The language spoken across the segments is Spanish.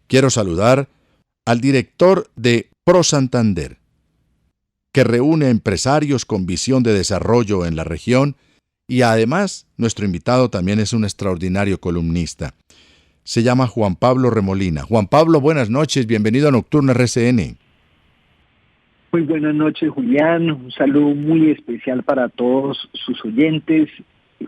quiero saludar al director de Pro Santander, que reúne empresarios con visión de desarrollo en la región, y además nuestro invitado también es un extraordinario columnista. Se llama Juan Pablo Remolina. Juan Pablo, buenas noches, bienvenido a Nocturno RCN. Muy buenas noches, Julián. Un saludo muy especial para todos sus oyentes.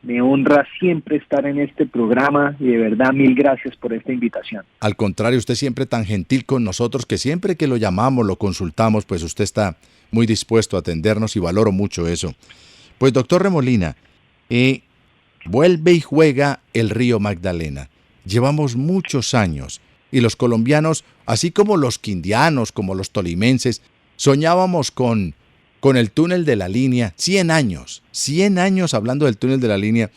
Me honra siempre estar en este programa y de verdad mil gracias por esta invitación. Al contrario, usted siempre tan gentil con nosotros que siempre que lo llamamos, lo consultamos, pues usted está muy dispuesto a atendernos y valoro mucho eso. Pues doctor Remolina, vuelve y juega el río Magdalena. Llevamos muchos años y los colombianos, así como los quindianos, como los tolimenses, soñábamos con el túnel de la línea, 100 años hablando del túnel de la línea,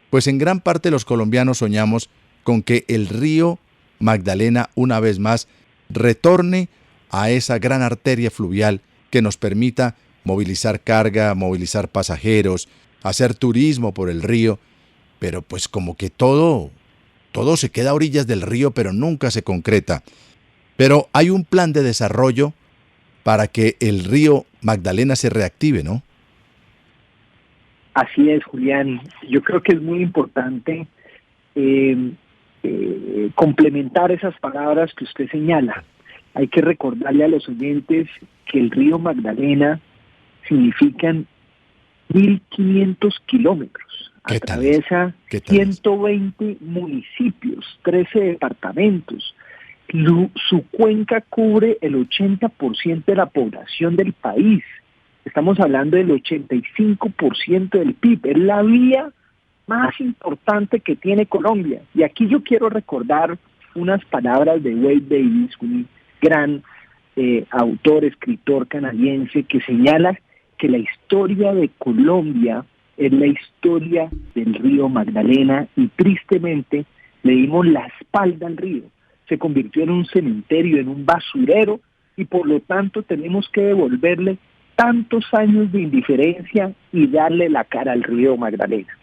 pues en gran parte los colombianos soñamos con que el río Magdalena una vez más retorne a esa gran arteria fluvial que nos permita movilizar carga, movilizar pasajeros, hacer turismo por el río, pero pues como que todo se queda a orillas del río, pero nunca se concreta. Pero hay un plan de desarrollo para que el río Magdalena se reactive, ¿no? Así es, Julián. Yo creo que es muy importante complementar esas palabras que usted señala. Hay que recordarle a los oyentes que el río Magdalena significan 1.500 kilómetros. Atraviesa 120 municipios, 13 departamentos. Su cuenca cubre el 80% de la población del país. Estamos hablando del 85% del PIB. Es la vía más importante que tiene Colombia. Y aquí yo quiero recordar unas palabras de Wade Davis, un gran autor, escritor canadiense, que señala que la historia de Colombia es la historia del río Magdalena y tristemente le dimos la espalda al río. Se convirtió en un cementerio, en un basurero, y por lo tanto tenemos que devolverle tantos años de indiferencia y darle la cara al río Magdalena.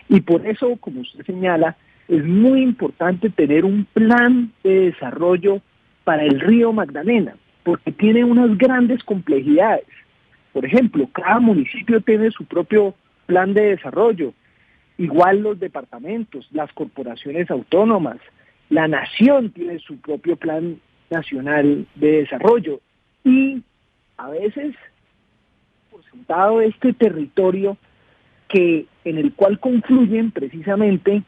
Y por eso, como usted señala, es muy importante tener un plan de desarrollo para el río Magdalena, porque tiene unas grandes complejidades. Por ejemplo, cada municipio tiene su propio plan de desarrollo, igual los departamentos, las corporaciones autónomas. La nación tiene su propio plan nacional de desarrollo y a veces, por sentado este territorio en el cual confluyen precisamente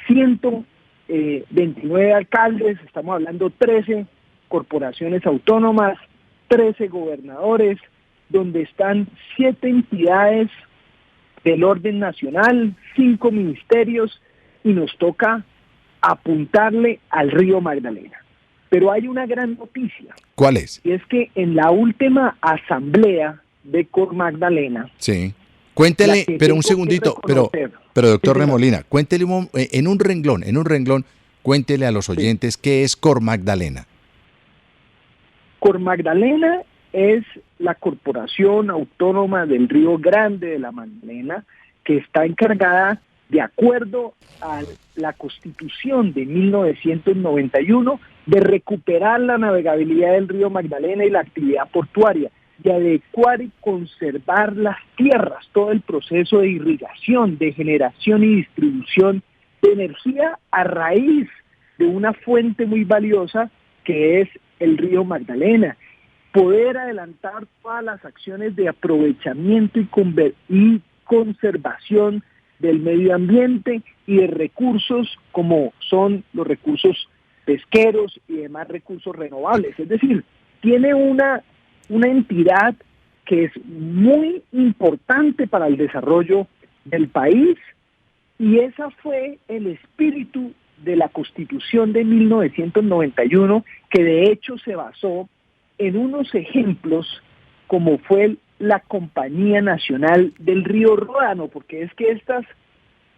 129 alcaldes, estamos hablando 13 corporaciones autónomas, 13 gobernadores, donde están 7 entidades del orden nacional, 5 ministerios, y nos toca apuntarle al río Magdalena. Pero hay una gran noticia. ¿Cuál es? Y es que en la última asamblea de Cor Magdalena... Sí. Cuéntele, pero un segundito, pero doctor Remolina, cuéntele en un renglón, cuéntele a los oyentes qué es Cor Magdalena. Cor Magdalena es la corporación autónoma del Río Grande de la Magdalena, que está encargada, de acuerdo a la Constitución de 1991, de recuperar la navegabilidad del río Magdalena y la actividad portuaria, de adecuar y conservar las tierras, todo el proceso de irrigación, de generación y distribución de energía a raíz de una fuente muy valiosa que es el río Magdalena. Poder adelantar todas las acciones de aprovechamiento y conservación del medio ambiente y de recursos como son los recursos pesqueros y demás recursos renovables. Es decir, tiene una entidad que es muy importante para el desarrollo del país, y esa fue el espíritu de la Constitución de 1991, que de hecho se basó en unos ejemplos como fue la Compañía Nacional del Río Ródano, porque es que estas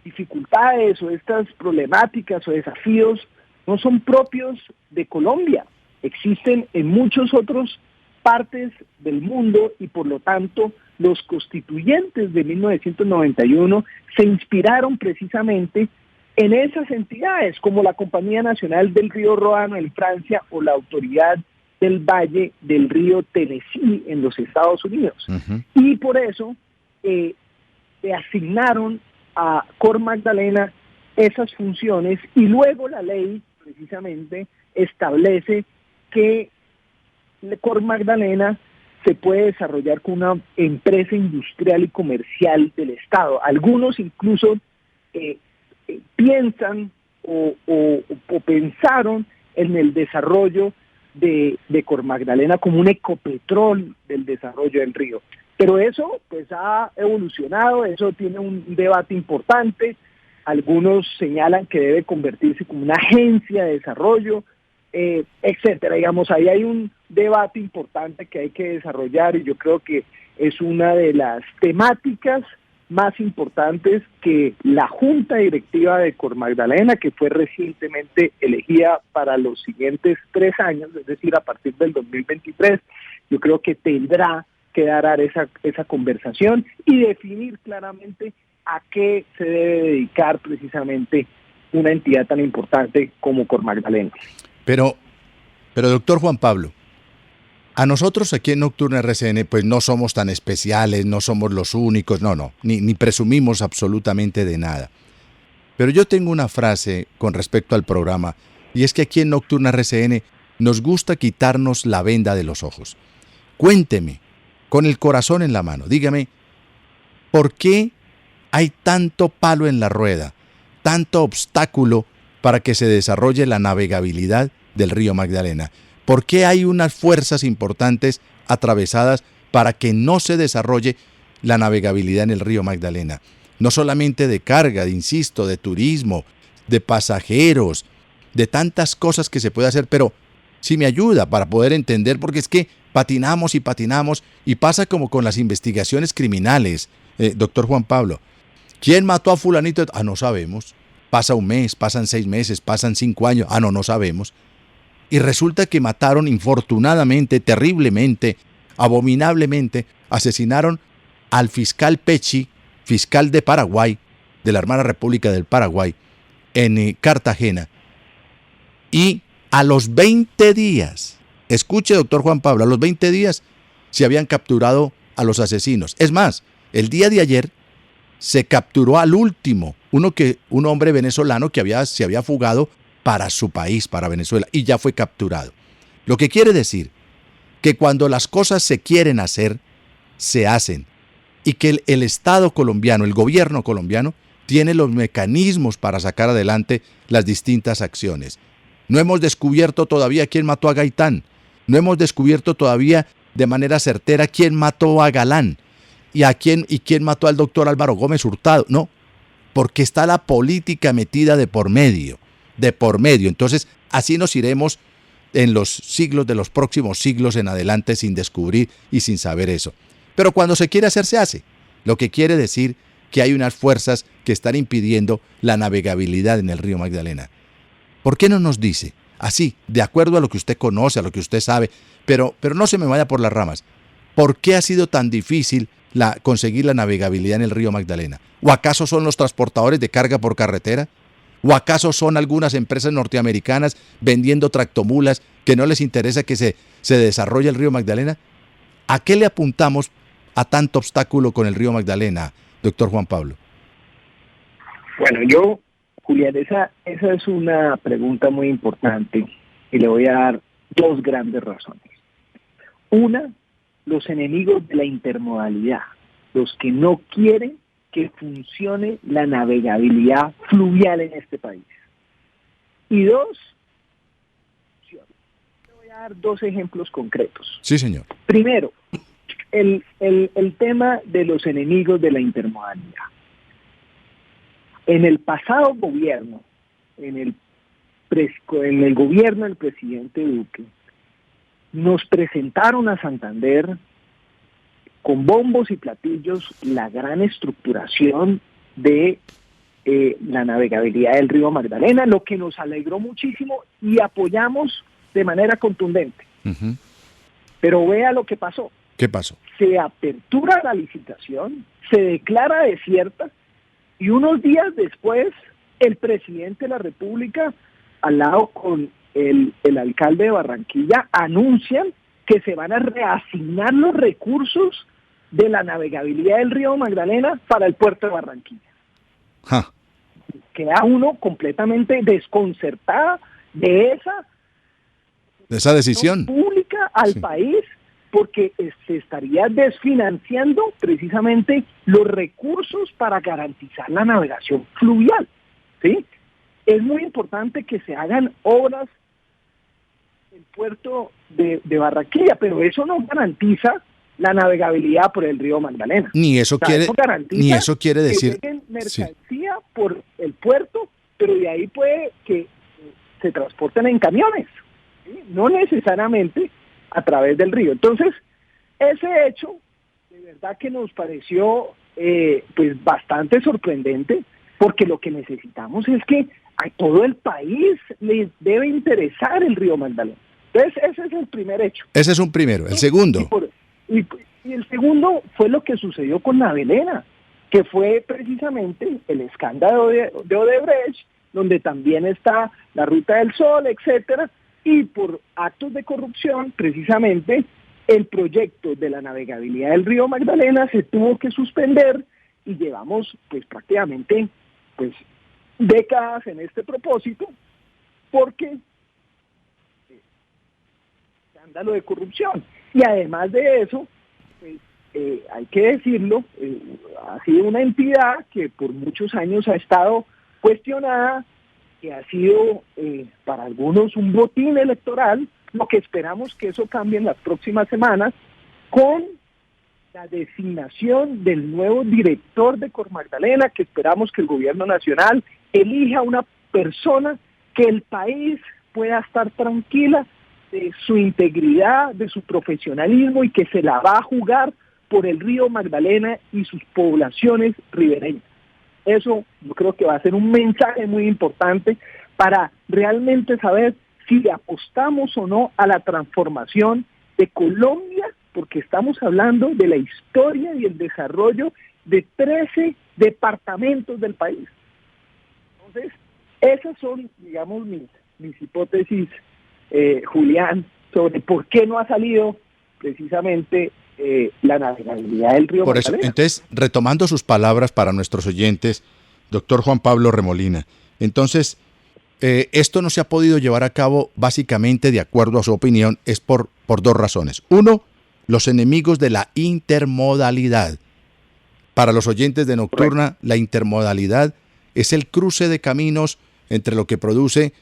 dificultades o estas problemáticas o desafíos no son propios de Colombia, existen en muchos otros partes del mundo, y por lo tanto los constituyentes de 1991 se inspiraron precisamente en esas entidades, como la Compañía Nacional del Río Ródano en Francia o la Autoridad del Valle del Río Tennessee en los Estados Unidos. Ujú. Y por eso le asignaron a Cor Magdalena esas funciones, y luego la ley precisamente establece que Cor Magdalena se puede desarrollar con una empresa industrial y comercial del Estado. Algunos incluso piensan o pensaron en el desarrollo de Cor Magdalena como un ecopetrol del desarrollo del río. Pero eso pues ha evolucionado, eso tiene un debate importante. Algunos señalan que debe convertirse como una agencia de desarrollo, etcétera. Digamos, ahí hay un debate importante que hay que desarrollar, y yo creo que es una de las temáticas más importantes que la Junta Directiva de Cor Magdalena, que fue recientemente elegida para los siguientes 3 años, es decir, a partir del 2023, yo creo que tendrá que dar esa conversación y definir claramente a qué se debe dedicar precisamente una entidad tan importante como Cor Magdalena. Pero doctor Juan Pablo, a nosotros aquí en Nocturna RCN, pues no somos tan especiales, no somos los únicos, ni presumimos absolutamente de nada. Pero yo tengo una frase con respecto al programa, y es que aquí en Nocturna RCN nos gusta quitarnos la venda de los ojos. Cuénteme, con el corazón en la mano, dígame, ¿por qué hay tanto palo en la rueda, tanto obstáculo para que se desarrolle la navegabilidad del río Magdalena? ¿Por qué hay unas fuerzas importantes atravesadas para que no se desarrolle la navegabilidad en el río Magdalena? No solamente de carga, insisto, de turismo, de pasajeros, de tantas cosas que se puede hacer, pero sí me ayuda para poder entender, porque es que patinamos y pasa como con las investigaciones criminales, doctor Juan Pablo. ¿Quién mató a fulanito? No sabemos. Pasa un mes, pasan 6 meses, pasan 5 años. No sabemos. Y resulta que mataron infortunadamente, terriblemente, abominablemente, asesinaron al fiscal Pecci, fiscal de Paraguay, de la hermana República del Paraguay, en Cartagena. Y a los 20 días, escuche doctor Juan Pablo, a los 20 días se habían capturado a los asesinos. Es más, el día de ayer se capturó al último, un hombre venezolano que se había fugado para su país, para Venezuela, y ya fue capturado. Lo que quiere decir que cuando las cosas se quieren hacer, se hacen, y que el Estado colombiano, el gobierno colombiano, tiene los mecanismos para sacar adelante las distintas acciones. No hemos descubierto todavía quién mató a Gaitán, no hemos descubierto todavía de manera certera quién mató a Galán, y quién mató al doctor Álvaro Gómez Hurtado. No, porque está la política metida de por medio. Entonces, así nos iremos en los siglos de los próximos siglos en adelante sin descubrir y sin saber eso. Pero cuando se quiere hacer, se hace. Lo que quiere decir que hay unas fuerzas que están impidiendo la navegabilidad en el río Magdalena. ¿Por qué no nos dice, así, de acuerdo a lo que usted conoce, a lo que usted sabe, pero no se me vaya por las ramas, ¿por qué ha sido tan difícil conseguir la navegabilidad en el río Magdalena? ¿O acaso son los transportadores de carga por carretera? ¿O acaso son algunas empresas norteamericanas vendiendo tractomulas que no les interesa que se desarrolle el río Magdalena? ¿A qué le apuntamos a tanto obstáculo con el río Magdalena, doctor Juan Pablo? Bueno, Julián, esa es una pregunta muy importante y le voy a dar 2 grandes razones. Una, los enemigos de la intermodalidad, los que no quieren que funcione la navegabilidad fluvial en este país. Y 2, le voy a dar 2 ejemplos concretos. Sí, señor. Primero, el tema de los enemigos de la intermodalidad. En el pasado gobierno, en el gobierno del presidente Duque, nos presentaron a Santander con bombos y platillos la gran estructuración de la navegabilidad del río Magdalena, lo que nos alegró muchísimo y apoyamos de manera contundente. Uh-huh. Pero vea lo que pasó. ¿Qué pasó? Se apertura la licitación, se declara desierta, y unos días después el presidente de la República, al lado con el alcalde de Barranquilla, anuncian que se van a reasignar los recursos de la navegabilidad del río Magdalena para el puerto de Barranquilla. Ja. Queda uno completamente desconcertada de esa decisión pública al país, porque se estaría desfinanciando precisamente los recursos para garantizar la navegación fluvial, ¿sí? Es muy importante que se hagan obras en el puerto de Barranquilla, pero eso no garantiza la navegabilidad por el río Magdalena. Ni eso quiere decir que lleguen mercancía por el puerto, pero de ahí puede que se transporten en camiones, ¿sí? No necesariamente a través del río. Entonces, ese hecho de verdad que nos pareció pues bastante sorprendente, porque lo que necesitamos es que a todo el país le debe interesar el río Magdalena. Entonces, ese es el primer hecho. Ese es un primero. El segundo. Y el segundo fue lo que sucedió con Navelena, que fue precisamente el escándalo de Odebrecht, donde también está la Ruta del Sol, etcétera, y por actos de corrupción, precisamente, el proyecto de la navegabilidad del río Magdalena se tuvo que suspender y llevamos pues prácticamente pues décadas en este propósito, porque escándalo de corrupción. Y además de eso, pues, hay que decirlo, ha sido una entidad que por muchos años ha estado cuestionada, que ha sido para algunos un botín electoral. Lo que esperamos que eso cambie en las próximas semanas con la designación del nuevo director de Cormagdalena, que esperamos que el gobierno nacional elija una persona que el país pueda estar tranquila de su integridad, de su profesionalismo, y que se la va a jugar por el río Magdalena y sus poblaciones ribereñas. Eso yo creo que va a ser un mensaje muy importante para realmente saber si le apostamos o no a la transformación de Colombia, porque estamos hablando de la historia y el desarrollo de 13 departamentos del país. Entonces, esas son, digamos, mis hipótesis, Julián, sobre por qué no ha salido precisamente la navegabilidad del río Magdalena. Por eso, entonces, retomando sus palabras para nuestros oyentes, doctor Juan Pablo Remolina, entonces, esto no se ha podido llevar a cabo básicamente, de acuerdo a su opinión, es por dos razones. Uno, los enemigos de la intermodalidad. Para los oyentes de Nocturna, la intermodalidad es el cruce de caminos entre lo que produce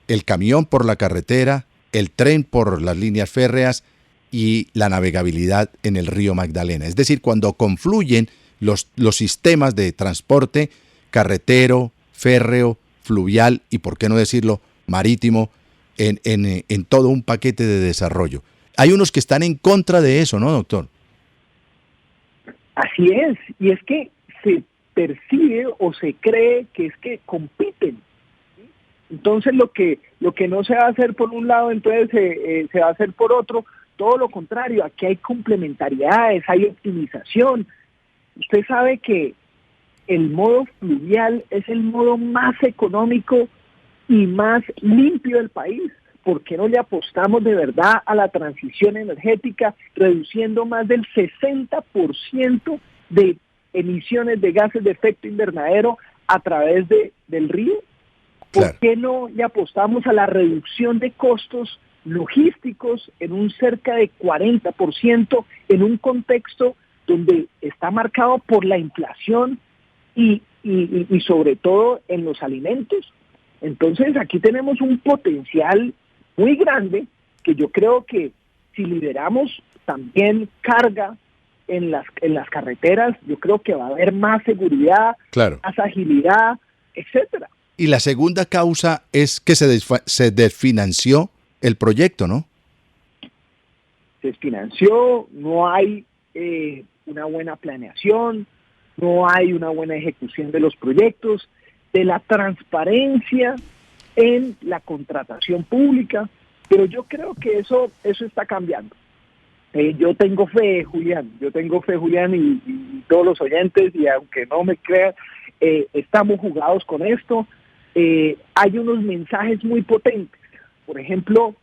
el camión por la carretera, el tren por las líneas férreas y la navegabilidad en el río Magdalena. Es decir, cuando confluyen los sistemas de transporte carretero, férreo, fluvial y, por qué no decirlo, marítimo, en todo un paquete de desarrollo. Hay unos que están en contra de eso, ¿no, doctor? Así es, y es que se percibe o se cree que es que compiten. Entonces lo que no se va a hacer por un lado, entonces se va a hacer por otro. Todo lo contrario, aquí hay complementariedades, hay optimización. Usted sabe que el modo fluvial es el modo más económico y más limpio del país. ¿Por qué no le apostamos de verdad a la transición energética, reduciendo más del 60% de emisiones de gases de efecto invernadero a través del río? ¿Por qué no le apostamos a la reducción de costos logísticos en un cerca de 40% en un contexto donde está marcado por la inflación y sobre todo en los alimentos? Entonces aquí tenemos un potencial muy grande que yo creo que si liberamos también carga en las carreteras, yo creo que va a haber más seguridad, más agilidad, etcétera. Y la segunda causa es que se desfinanció el proyecto, ¿no? Se desfinanció, no hay una buena planeación, no hay una buena ejecución de los proyectos, de la transparencia en la contratación pública, pero yo creo que eso está cambiando. Yo tengo fe, Julián, y todos los oyentes, y aunque no me crean, estamos jugados con esto. hay unos mensajes muy potentes. Por ejemplo,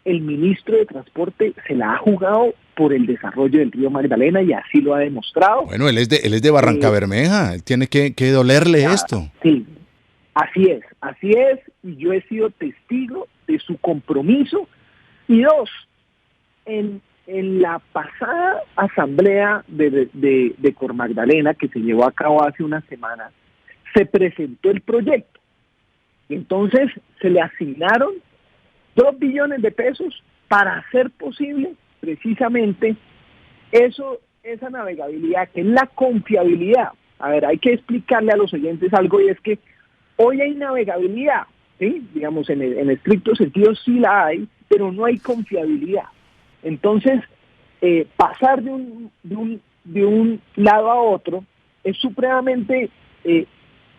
el ministro de Transporte se la ha jugado por el desarrollo del río Magdalena y así lo ha demostrado. Bueno, él es de Barranca Bermeja, él tiene que dolerle esto. Sí, así es, y yo he sido testigo de su compromiso. Y dos, en la pasada asamblea de Cormagdalena, que se llevó a cabo hace unas semanas, se presentó el proyecto. Y entonces se le asignaron 2 billones de pesos para hacer posible precisamente esa navegabilidad, que es la confiabilidad. A ver, hay que explicarle a los oyentes algo, y es que hoy hay navegabilidad, ¿sí? Digamos, en estricto sentido sí la hay, pero no hay confiabilidad. Entonces, pasar de un lado a otro es supremamente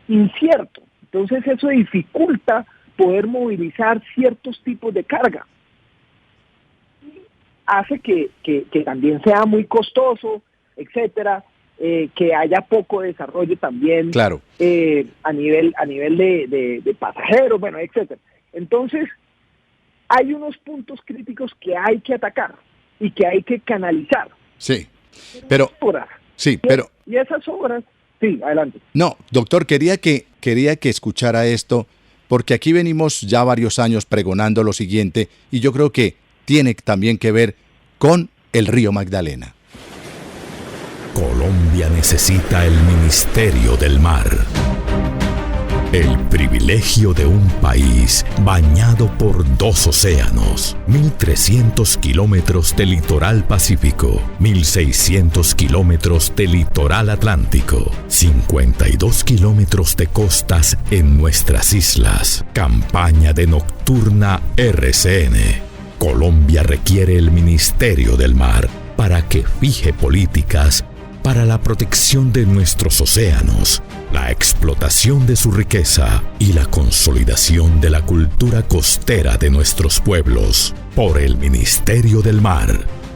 incierto. Entonces, eso dificulta poder movilizar ciertos tipos de carga. Hace que también sea muy costoso, etcétera, que haya poco desarrollo también, claro, a nivel de pasajeros, bueno, etcétera. Entonces, hay unos puntos críticos que hay que atacar y que hay que canalizar. Sí, pero y esas obras, sí, adelante. No, doctor, quería que escuchara esto, porque aquí venimos ya varios años pregonando lo siguiente, y yo creo que tiene también que ver con el río Magdalena. Colombia necesita el Ministerio del Mar. El privilegio de un país bañado por 2 océanos, 1.300 kilómetros de litoral pacífico, 1.600 kilómetros de litoral atlántico, 52 kilómetros de costas en nuestras islas. Campaña de Nocturna RCN. Colombia requiere el Ministerio del Mar para que fije políticas para la protección de nuestros océanos, la explotación de su riqueza y la consolidación de la cultura costera de nuestros pueblos. Por el Ministerio del Mar.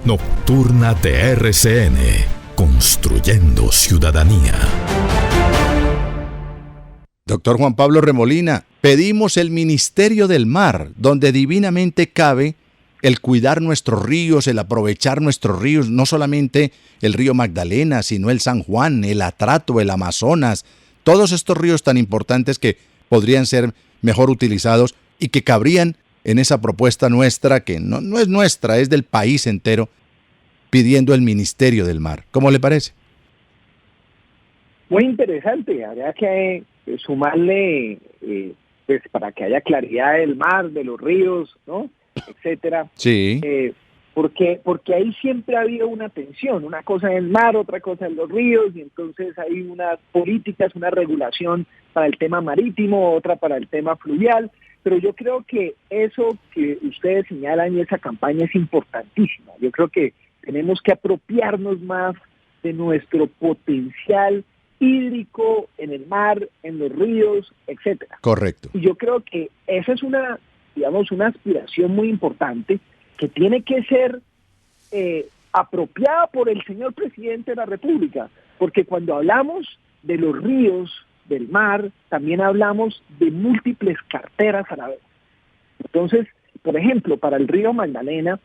Nocturna de RCN. Construyendo ciudadanía. Doctor Juan Pablo Remolina, pedimos el Ministerio del Mar, donde divinamente cabe el cuidar nuestros ríos, el aprovechar nuestros ríos, no solamente el río Magdalena, sino el San Juan, el Atrato, el Amazonas, todos estos ríos tan importantes que podrían ser mejor utilizados y que cabrían en esa propuesta nuestra, que no es nuestra, es del país entero, pidiendo el Ministerio del Mar. ¿Cómo le parece? Muy interesante, habría que sumarle, pues para que haya claridad del mar, de los ríos, ¿no?, etcétera. Sí. Porque ahí siempre ha habido una tensión, una cosa en el mar, otra cosa en los ríos, y entonces hay unas políticas, una regulación para el tema marítimo, otra para el tema fluvial, pero yo creo que eso que ustedes señalan y esa campaña es importantísima. Yo creo que tenemos que apropiarnos más de nuestro potencial hídrico en el mar, en los ríos, etcétera. Correcto. Y yo creo que esa es una aspiración muy importante que tiene que ser apropiada por el señor presidente de la República, porque cuando hablamos de los ríos, del mar, también hablamos de múltiples carteras a la vez. Entonces, por ejemplo, para el río Magdalena,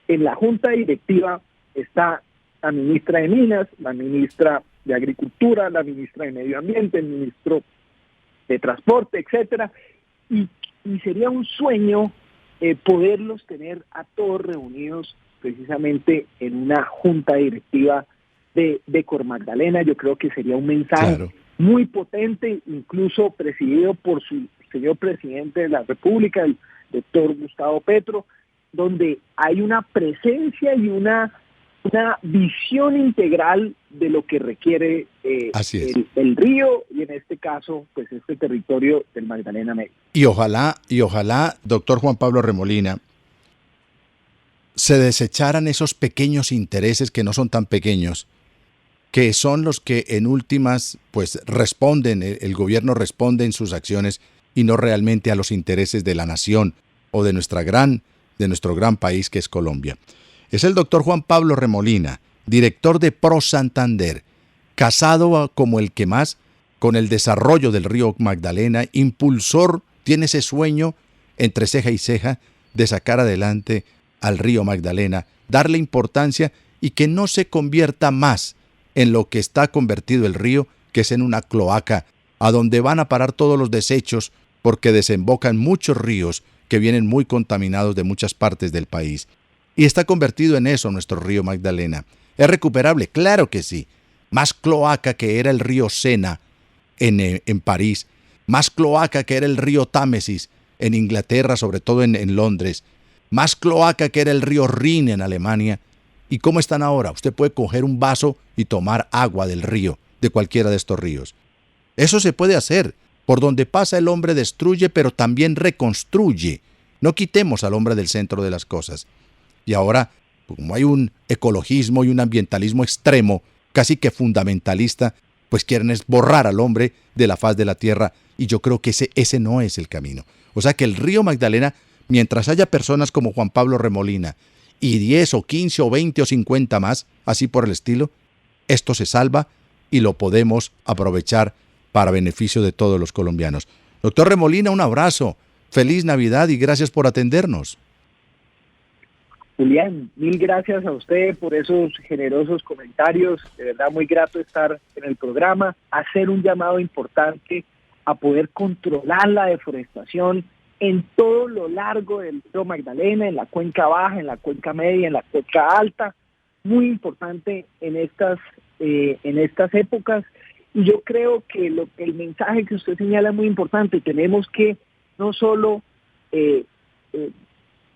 en la Junta Directiva está la ministra de Minas, la ministra de Agricultura, la ministra de Medio Ambiente, el ministro de Transporte, etcétera, y sería un sueño poderlos tener a todos reunidos precisamente en una junta directiva de Cormagdalena. Yo creo que sería un mensaje muy potente, incluso presidido por su señor presidente de la República, el doctor Gustavo Petro, donde hay una presencia y una visión integral de lo que requiere el río, y en este caso, pues este territorio del Magdalena Medio. Y ojalá, doctor Juan Pablo Remolina, se desecharan esos pequeños intereses que no son tan pequeños, que son los que en últimas, pues responden, el gobierno responde en sus acciones y no realmente a los intereses de la nación o de nuestro gran país que es Colombia. Es el doctor Juan Pablo Remolina, director de Pro Santander, casado como el que más con el desarrollo del río Magdalena, impulsor, tiene ese sueño entre ceja y ceja de sacar adelante al río Magdalena, darle importancia y que no se convierta más en lo que está convertido el río, que es en una cloaca, a donde van a parar todos los desechos, porque desembocan muchos ríos que vienen muy contaminados de muchas partes del país. Y está convertido en eso nuestro río Magdalena. ¿Es recuperable? Claro que sí. Más cloaca que era el río Sena en París, más cloaca que era el río Támesis en Inglaterra, sobre todo en Londres, más cloaca que era el río Rin en Alemania. ¿Y cómo están ahora? Usted puede coger un vaso y tomar agua del río, de cualquiera de estos ríos. Eso se puede hacer. Por donde pasa el hombre destruye, pero también reconstruye. No quitemos al hombre del centro de las cosas. Y ahora, como hay un ecologismo y un ambientalismo extremo, casi que fundamentalista, pues quieren es borrar al hombre de la faz de la tierra, y yo creo que ese no es el camino. O sea que el río Magdalena, mientras haya personas como Juan Pablo Remolina, y 10 o 15 o 20 o 50 más, así por el estilo, esto se salva y lo podemos aprovechar para beneficio de todos los colombianos. Doctor Remolina, un abrazo, feliz Navidad y gracias por atendernos. Julián, mil gracias a usted por esos generosos comentarios, de verdad muy grato estar en el programa, hacer un llamado importante a poder controlar la deforestación en todo lo largo del río Magdalena, en la cuenca baja, en la cuenca media, en la cuenca alta, muy importante en estas épocas. Y yo creo que el mensaje que usted señala es muy importante. Tenemos que no solo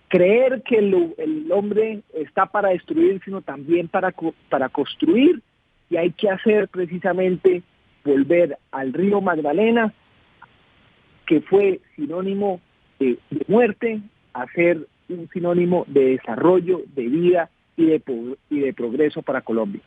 creer que el hombre está para destruir, sino también para construir. Y hay que hacer precisamente volver al río Magdalena, que fue sinónimo de muerte, a ser un sinónimo de desarrollo, de vida y de progreso para Colombia.